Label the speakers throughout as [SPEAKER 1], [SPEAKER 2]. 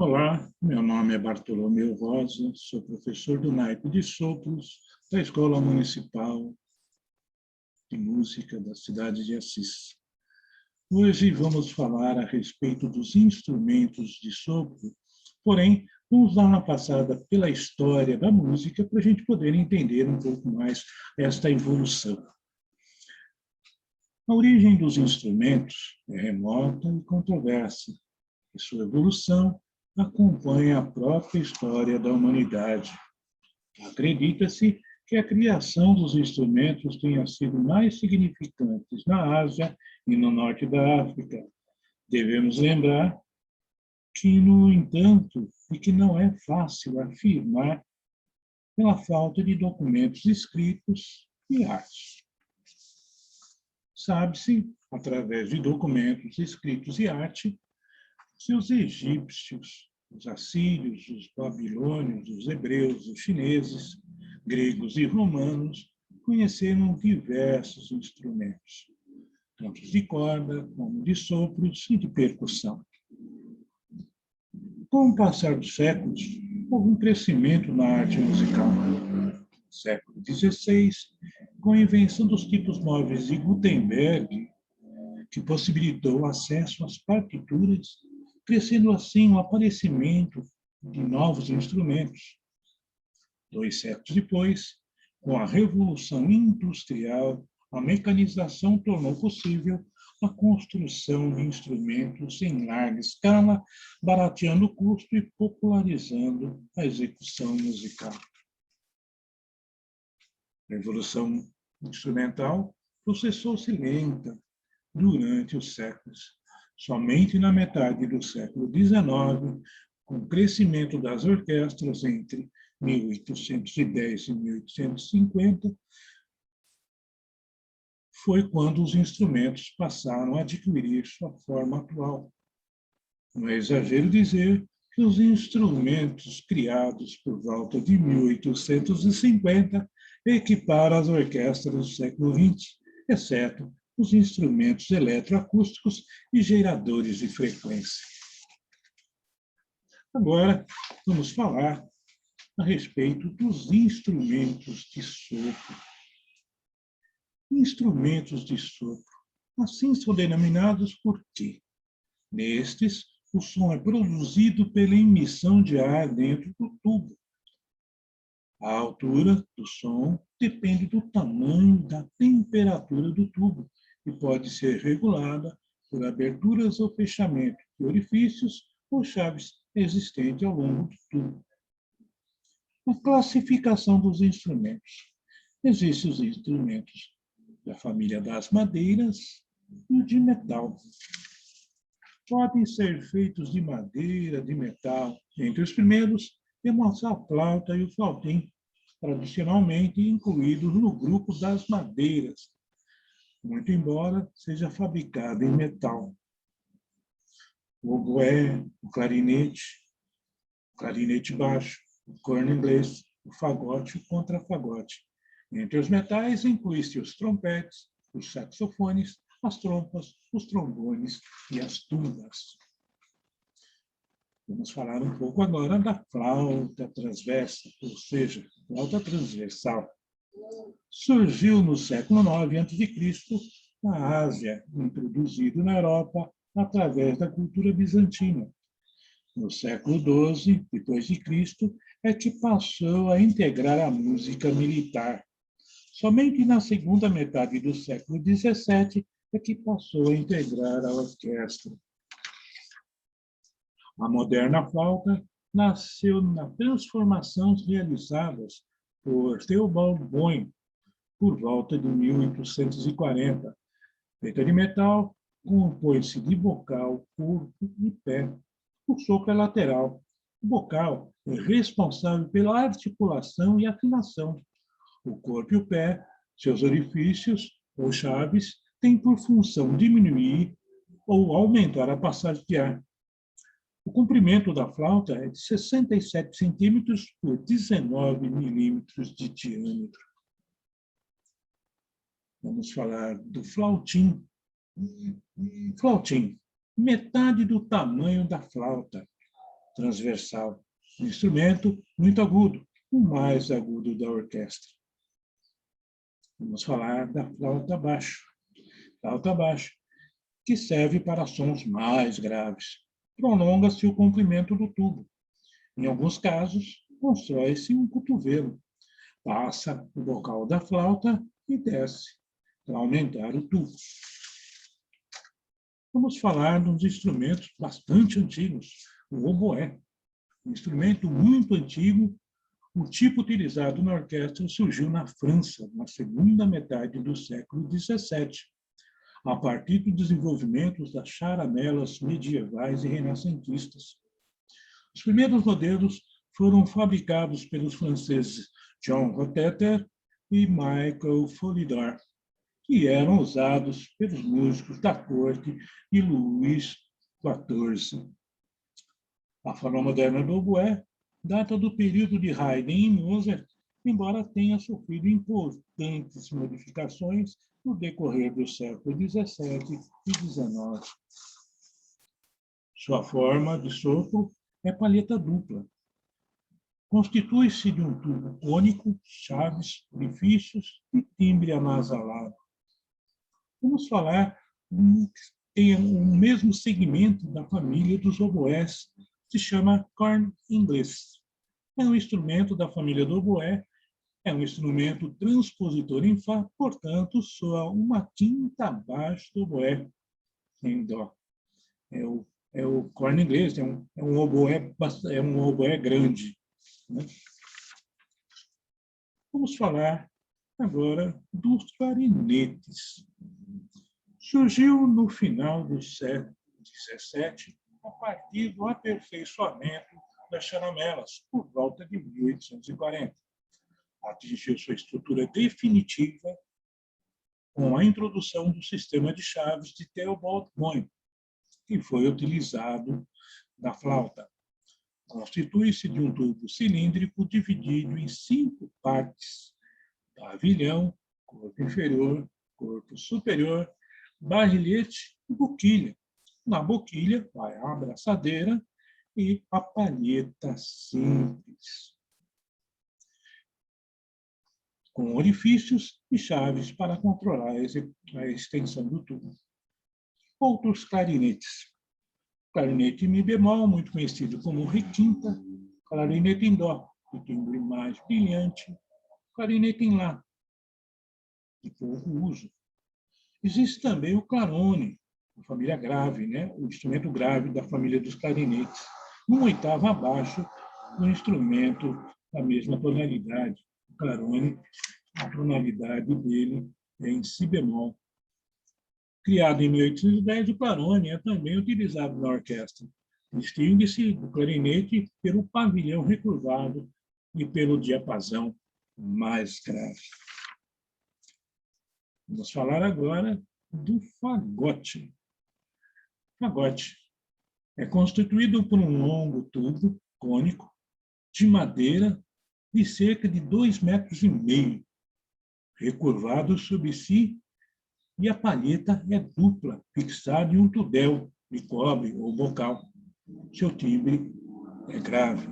[SPEAKER 1] Olá, meu nome é Bartolomeu Rosa, sou professor do naipe de sopros da Escola Municipal de Música da cidade de Assis. Hoje vamos falar a respeito dos instrumentos de sopro, porém, vamos dar uma passada pela história da música para a gente poder entender um pouco mais esta evolução. A origem dos instrumentos é remota e controversa, e sua evolução acompanha a própria história da humanidade. Acredita-se que a criação dos instrumentos tenha sido mais significante na Ásia e no norte da África. Devemos lembrar que, no entanto, e que não é fácil afirmar pela falta de documentos escritos e arte. Sabe-se, através de documentos escritos e arte, que os egípcios, os assírios, os babilônios, os hebreus, os chineses, gregos e romanos conheceram diversos instrumentos, tanto de corda como de sopros e de percussão. Com o passar dos séculos, houve um crescimento na arte musical. No século XVI, com a invenção dos tipos móveis de Gutenberg, que possibilitou acesso às partituras, crescendo assim o aparecimento de novos instrumentos. 2 séculos depois, com a Revolução Industrial, a mecanização tornou possível a construção de instrumentos em larga escala, barateando o custo e popularizando a execução musical. A Revolução Instrumental processou-se lenta durante os séculos. Somente na metade do século XIX, com o crescimento das orquestras entre 1810 e 1850, foi quando os instrumentos passaram a adquirir sua forma atual. Não é exagero dizer que os instrumentos criados por volta de 1850 equiparam as orquestras do século XX, exceto os instrumentos eletroacústicos e geradores de frequência. Agora, vamos falar a respeito dos instrumentos de sopro. Instrumentos de sopro, assim são denominados porque, nestes, o som é produzido pela emissão de ar dentro do tubo. A altura do som depende do tamanho e da temperatura do tubo e pode ser regulada por aberturas ou fechamento de orifícios ou chaves existentes ao longo do tubo. A classificação dos instrumentos. Existem os instrumentos da família das madeiras e o de metal. Podem ser feitos de madeira, de metal. Entre os primeiros, temos a flauta e o flautim, tradicionalmente incluídos no grupo das madeiras, muito embora seja fabricado em metal. O oboé, o clarinete baixo, o corno inglês, o fagote e o contrafagote. Entre os metais, inclui-se os trompetes, os saxofones, as trompas, os trombones e as tubas. Vamos falar um pouco agora da flauta transversa, ou seja, flauta transversal. Surgiu no século IX a.C., na Ásia, introduzido na Europa através da cultura bizantina. No século XII, depois de Cristo, é que passou a integrar a música militar. Somente na segunda metade do século XVII é que passou a integrar a orquestra. A moderna flauta nasceu nas transformações realizadas por Theobald Boehm, por volta de 1840. Feita de metal, compõe-se de bocal, corpo e pé. O sopro é lateral. O bocal é responsável pela articulação e afinação. O corpo e o pé, seus orifícios ou chaves, têm por função diminuir ou aumentar a passagem de ar. O comprimento da flauta é de 67 centímetros por 19 milímetros de diâmetro. Vamos falar do flautim. Flautim, metade do tamanho da flauta. transversal. Um instrumento muito agudo, o mais agudo da orquestra. Vamos falar da flauta baixo. Flauta baixo, que serve para sons mais graves. Prolonga-se o comprimento do tubo. Em alguns casos, constrói-se um cotovelo. Passa o bocal da flauta e desce, para aumentar o tubo. Vamos falar de uns instrumentos bastante antigos, o oboé. Um instrumento muito antigo, o tipo utilizado na orquestra surgiu na França, na segunda metade do século XVII, a partir do desenvolvimento das charamelas medievais e renascentistas. Os primeiros modelos foram fabricados pelos franceses Jean Roteter e Michael Folidor, que eram usados pelos músicos da corte de Luís XIV. A forma moderna do oboé data do período de Haydn e Mozart, embora tenha sofrido importantes modificações no decorrer do século XVII e XIX. Sua forma de sopro é palheta dupla. Constitui-se de um tubo cônico, chaves, orifícios e timbre anasalado. Vamos falar tem o mesmo segmento da família dos oboés, se chama corno inglês. É um instrumento da família do oboé, é um instrumento transpositor em Fá, portanto, soa uma quinta abaixo do oboé, em Dó. É o corno inglês, é um oboé grande. Né? Vamos falar agora dos clarinetes. Surgiu no final do século XVII, a partir do aperfeiçoamento das charamelas, por volta de 1840. Atingiu sua estrutura definitiva com a introdução do sistema de chaves de Theobald Boehm, que foi utilizado na flauta. Constitui-se de um tubo cilíndrico dividido em 5 partes: pavilhão, corpo inferior, corpo superior, barrilhete e boquilha. Na boquilha vai a abraçadeira e a palheta simples, com orifícios e chaves para controlar a extensão do tubo. Outros clarinetes. Clarinete em mi bemol, muito conhecido como requinta. Clarinete em dó, de timbre mais brilhante. Clarinete em lá, de pouco uso. Existe também o clarone, a família grave, né? O instrumento grave da família dos clarinetes, uma oitava abaixo do instrumento da mesma tonalidade. O clarone, a tonalidade dele é em si bemol. Criado em 1810, o clarone é também utilizado na orquestra. Distingue-se do clarinete pelo pavilhão recurvado e pelo diapasão mais grave. Vamos falar agora do fagote. Fagote é constituído por um longo tubo cônico de madeira de cerca de 2,5 metros, recurvado sobre si, e a palheta é dupla, fixada em um tudel de cobre ou bocal. Seu timbre é grave.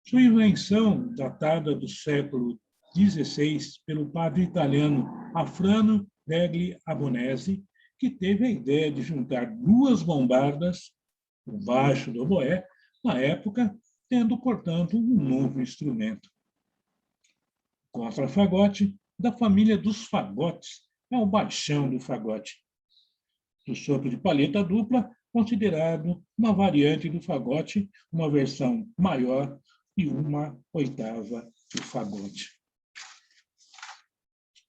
[SPEAKER 1] Sua invenção, datada do século XVI, pelo padre italiano Afrano degli Abonesi, que teve a ideia de juntar 2 bombardas, o baixo do oboé, na época, tendo, portanto, um novo instrumento. Contrafagote, da família dos fagotes, é o baixão do fagote. O sopro de palheta dupla, considerado uma variante do fagote, uma versão maior e uma oitava do fagote.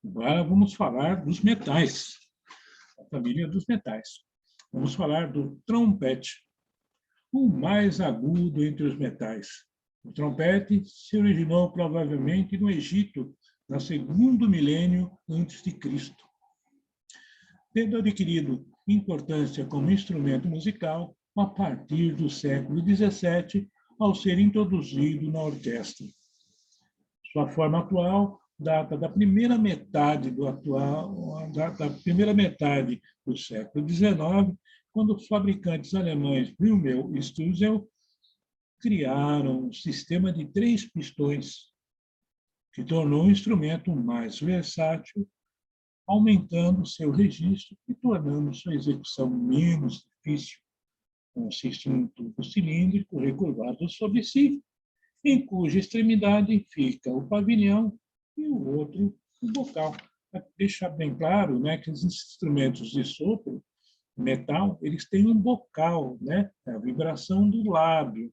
[SPEAKER 1] Agora vamos falar dos metais, a família dos metais. Vamos falar do trompete, o mais agudo entre os metais. O trompete se originou provavelmente no Egito, no 2º milênio antes de Cristo. Tendo adquirido importância como instrumento musical a partir do século XVII, ao ser introduzido na orquestra. Sua forma atual data da primeira metade do século XIX, quando os fabricantes alemães Blumel e Stüssel criaram um sistema de 3 pistões, que tornou o instrumento mais versátil, aumentando seu registro e tornando sua execução menos difícil. Consiste em um tubo cilíndrico recurvado sobre si, em cuja extremidade fica o pavilhão e o outro o bocal. Para deixar bem claro, né, que os instrumentos de sopro, metal, eles têm um bocal, né, a vibração do lábio,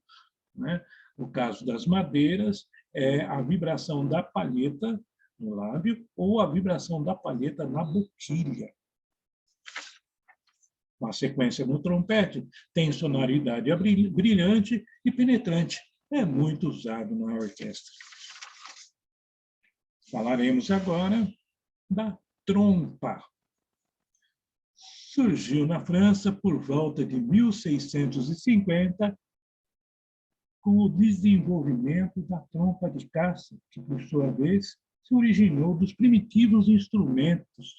[SPEAKER 1] né? No caso das madeiras, é a vibração da palheta no lábio ou a vibração da palheta na boquilha. A sequência no trompete tem sonoridade brilhante e penetrante. É muito usado na orquestra. Falaremos agora da trompa. Surgiu na França por volta de 1650, com o desenvolvimento da trompa de caça, que, por sua vez, se originou dos primitivos instrumentos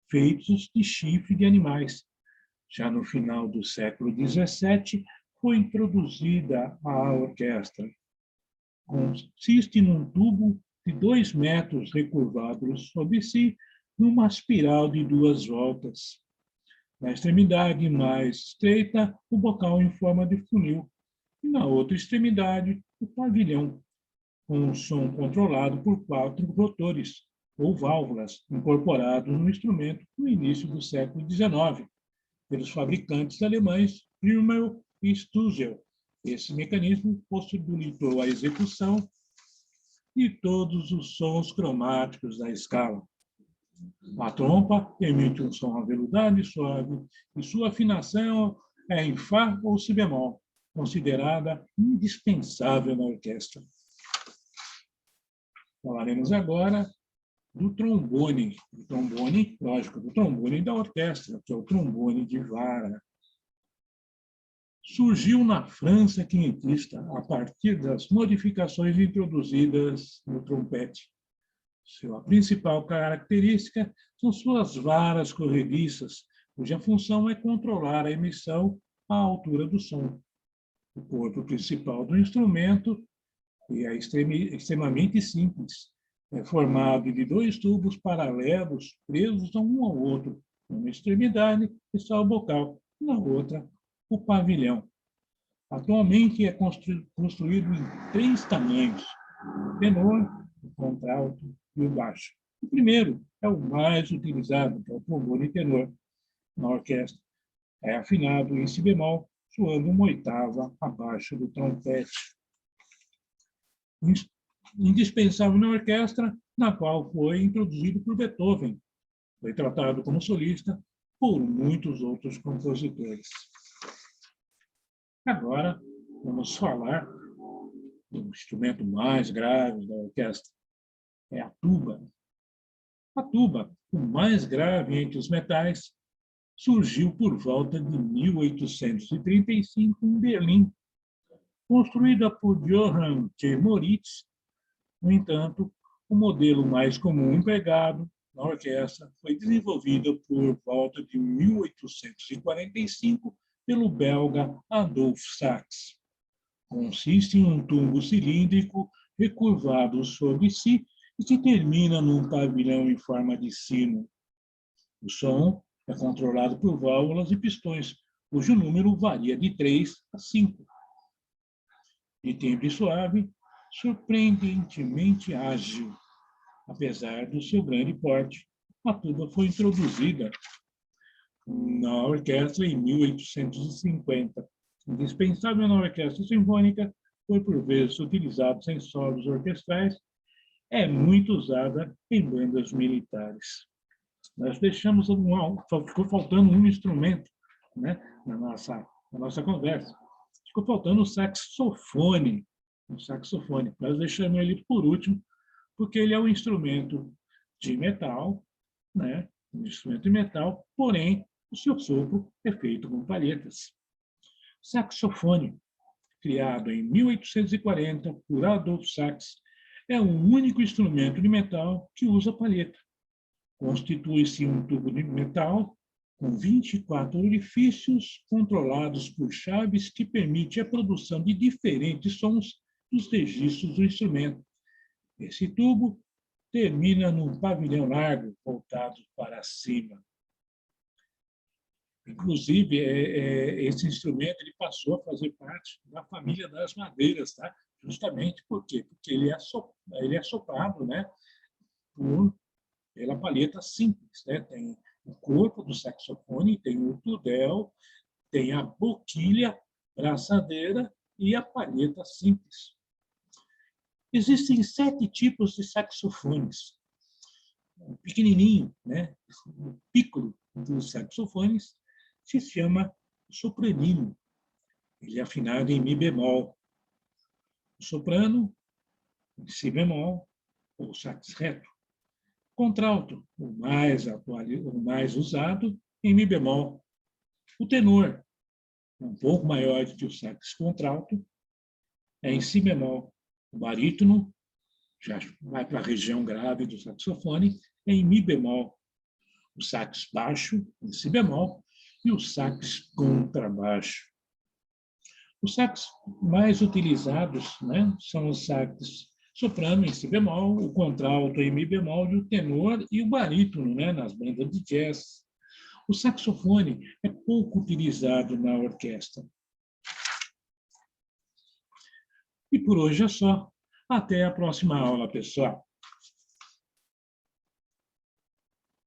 [SPEAKER 1] feitos de chifre de animais. Já no final do século XVII, foi introduzida a orquestra. Consiste num tubo de 2 metros recurvados sobre si, numa espiral de 2 voltas. Na extremidade mais estreita, o bocal em forma de funil. E na outra extremidade, o pavilhão, com um som controlado por 4 rotores, ou válvulas, incorporados no instrumento no início do século XIX, pelos fabricantes alemães Friemel e Stüssel. Esse mecanismo possibilitou a execução de todos os sons cromáticos da escala. A trompa emite um som aveludado e suave, e sua afinação é em Fá ou Si bemol, considerada indispensável na orquestra. Falaremos agora do trombone. Do trombone, lógico, do trombone da orquestra, que é o trombone de vara. Surgiu na França quinhentista a partir das modificações introduzidas no trompete. Sua principal característica são suas varas corrediças, cuja função é controlar a emissão à altura do som. O corpo principal do instrumento é extremamente simples. É formado de 2 tubos paralelos presos um ao outro. Numa extremidade está o bocal, na outra, o pavilhão. Atualmente é construído em 3 tamanhos: o tenor, o contralto e o baixo. O primeiro é o mais utilizado, que é o trombone tenor. Na orquestra é afinado em si bemol, soando uma oitava abaixo do trompete. Indispensável na orquestra, na qual foi introduzido por Beethoven. Foi tratado como solista por muitos outros compositores. Agora, vamos falar do instrumento mais grave da orquestra. É a tuba. A tuba, o mais grave entre os metais, surgiu por volta de 1835 em Berlim. Construída por Johann T. Moritz, no entanto, o modelo mais comum empregado na orquestra foi desenvolvido por volta de 1845 pelo belga Adolphe Sax. Consiste em um tubo cilíndrico recurvado sobre si e que termina num pavilhão em forma de sino. O som é controlado por válvulas e pistões, cujo número varia de 3 a 5. De timbre suave, surpreendentemente ágil. Apesar do seu grande porte, a tuba foi introduzida na orquestra em 1850. Indispensável na orquestra sinfônica, foi por vezes utilizada em solos orquestrais, é muito usada em bandas militares. Nós deixamos ficou faltando um instrumento, né, na nossa conversa. Ficou faltando o saxofone. O saxofone. Nós deixamos ele por último, porque ele é um instrumento de metal, né? Um instrumento de metal, porém, o seu sopro é feito com palhetas. Saxofone, criado em 1840 por Adolphe Sax, é o único instrumento de metal que usa palheta. Constitui-se um tubo de metal com 24 orifícios controlados por chaves que permite a produção de diferentes sons dos registros do instrumento. Esse tubo termina num pavilhão largo voltado para cima. Inclusive, esse instrumento ele passou a fazer parte da família das madeiras, tá? Justamente por quê? Porque ele é soprado, né, pela palheta simples, né? Tem o corpo do saxofone, tem o tudel, tem a boquilha, braçadeira e a palheta simples. Existem 7 tipos de saxofones. O pequenininho, né, o piccolo dos saxofones, se chama sopranino. Ele é afinado em mi bemol. O soprano, em si bemol, ou sax reto. Contralto, o mais usado, em mi bemol. O tenor, um pouco maior do que o sax contralto, é em si bemol. O barítono, já vai para a região grave do saxofone, é em mi bemol. O sax baixo, em si bemol, e o sax contrabaixo. Os sax mais utilizados, né, são os sax soprano em si bemol, o contralto em mi bemol, e o tenor e o barítono, né, nas bandas de jazz. O saxofone é pouco utilizado na orquestra. E por hoje é só. Até a próxima aula, pessoal.